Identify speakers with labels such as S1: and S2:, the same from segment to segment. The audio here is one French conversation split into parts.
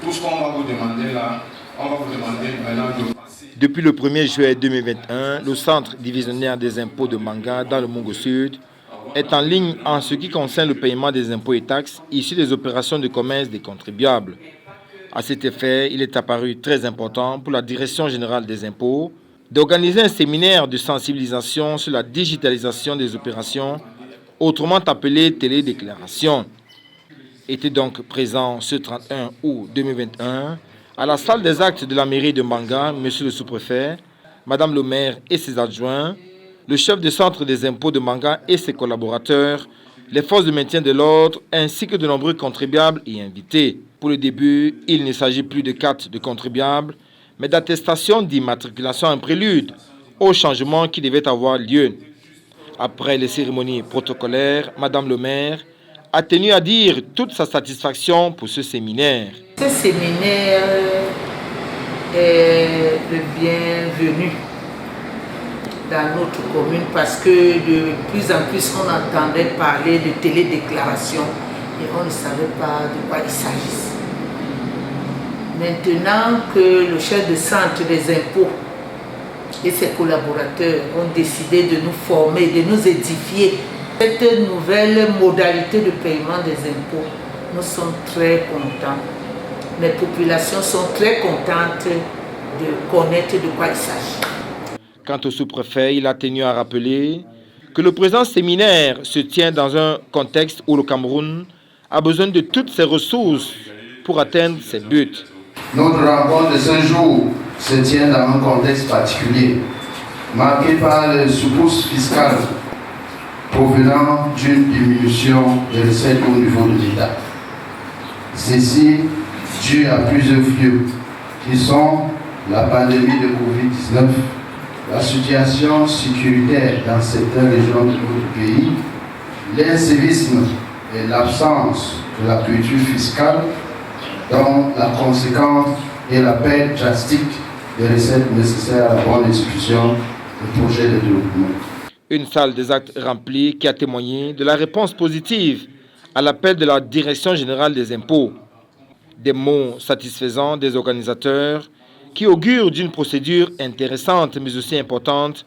S1: Tout ce qu'on va vous demander là, on va vous demander maintenant de passer.
S2: Depuis le 1er juillet 2021, le Centre divisionnaire des impôts de Mbanga dans le Mongo Sud est en ligne en ce qui concerne le paiement des impôts et taxes issus des opérations de commerce des contribuables. À cet effet, il est apparu très important pour la Direction générale des impôts d'organiser un séminaire de sensibilisation sur la digitalisation des opérations, autrement appelée télédéclaration. Était donc présent ce 31 août 2021 à la salle des actes de la mairie de Mbanga, monsieur le sous-préfet, madame le maire et ses adjoints, le chef de centre des impôts de Mbanga et ses collaborateurs, les forces de maintien de l'ordre, ainsi que de nombreux contribuables et invités. Pour le début, il ne s'agit plus de cartes de contribuables, mais d'attestations d'immatriculation en prélude au changement qui devait avoir lieu. Après les cérémonies protocolaires, madame le maire a tenu à dire toute sa satisfaction pour ce séminaire.
S3: Ce séminaire est le bienvenu dans notre commune parce que de plus en plus on entendait parler de télédéclaration et on ne savait pas de quoi il s'agissait. Maintenant que le chef de centre des impôts et ses collaborateurs ont décidé de nous former, de nous édifier cette nouvelle modalité de paiement des impôts, nous sommes très contents. Les populations sont très contentes de connaître de quoi il s'agit.
S2: Quant au sous-préfet, il a tenu à rappeler que le présent séminaire se tient dans un contexte où le Cameroun a besoin de toutes ses ressources pour atteindre ses buts.
S4: Notre rencontre de ce jour se tient dans un contexte particulier, marqué par les secousses fiscales provenant d'une diminution des recettes au niveau de l'État. Ceci dû à plusieurs flux qui sont la pandémie de Covid-19, la situation sécuritaire dans certaines régions de notre pays, l'incivisme et l'absence de la culture fiscale, dont la conséquence est la perte drastique des recettes nécessaires à la bonne exécution des projets de développement.
S2: Une salle des actes remplie qui a témoigné de la réponse positive à l'appel de la Direction générale des impôts. Des mots satisfaisants des organisateurs qui augurent d'une procédure intéressante mais aussi importante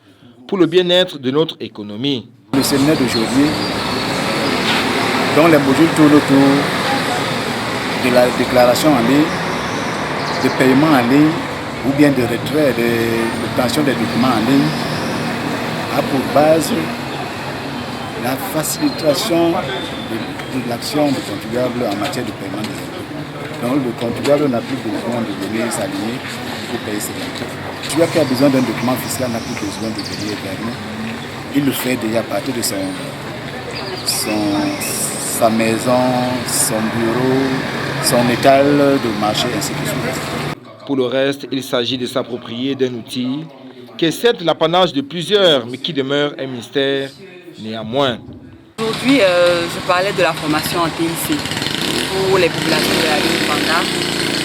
S2: pour le bien-être de notre économie.
S5: Le séminaire d'aujourd'hui, dont les modules tournent autour de la déclaration en ligne, de paiement en ligne ou bien de retrait, de l'obtention des documents en ligne, a pour base la facilitation de l'action du contribuable en matière de paiement des impôts. Donc le contribuable n'a plus besoin de venir s'aligner pour payer ses impôts. Celui qui a besoin d'un document fiscal n'a plus besoin de venir vers nous. Il le fait déjà à partir de sa maison, son bureau, son étal de marché, ainsi de suite.
S2: Pour le reste, il s'agit de s'approprier d'un outil qui est certes l'apanage de plusieurs, mais qui demeure un mystère néanmoins.
S6: Aujourd'hui, je parlais de la formation en TIC pour les populations de la ville de Mbanga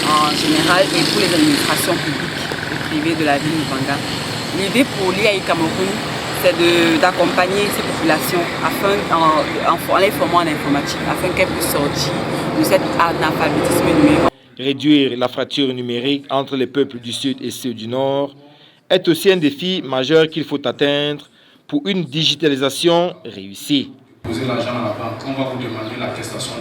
S6: en général et pour les administrations publiques et privées de la ville de Mbanga. L'idée pour l'IAI Cameroun, c'est d'accompagner ces populations en les formant en informatique afin qu'elles puissent sortir de cet analphabétisme numérique.
S2: Réduire la fracture numérique entre les peuples du Sud et ceux du Nord est aussi un défi majeur qu'il faut atteindre pour une digitalisation réussie.
S1: Posez l'argent à la banque, on va vous demander l'attestation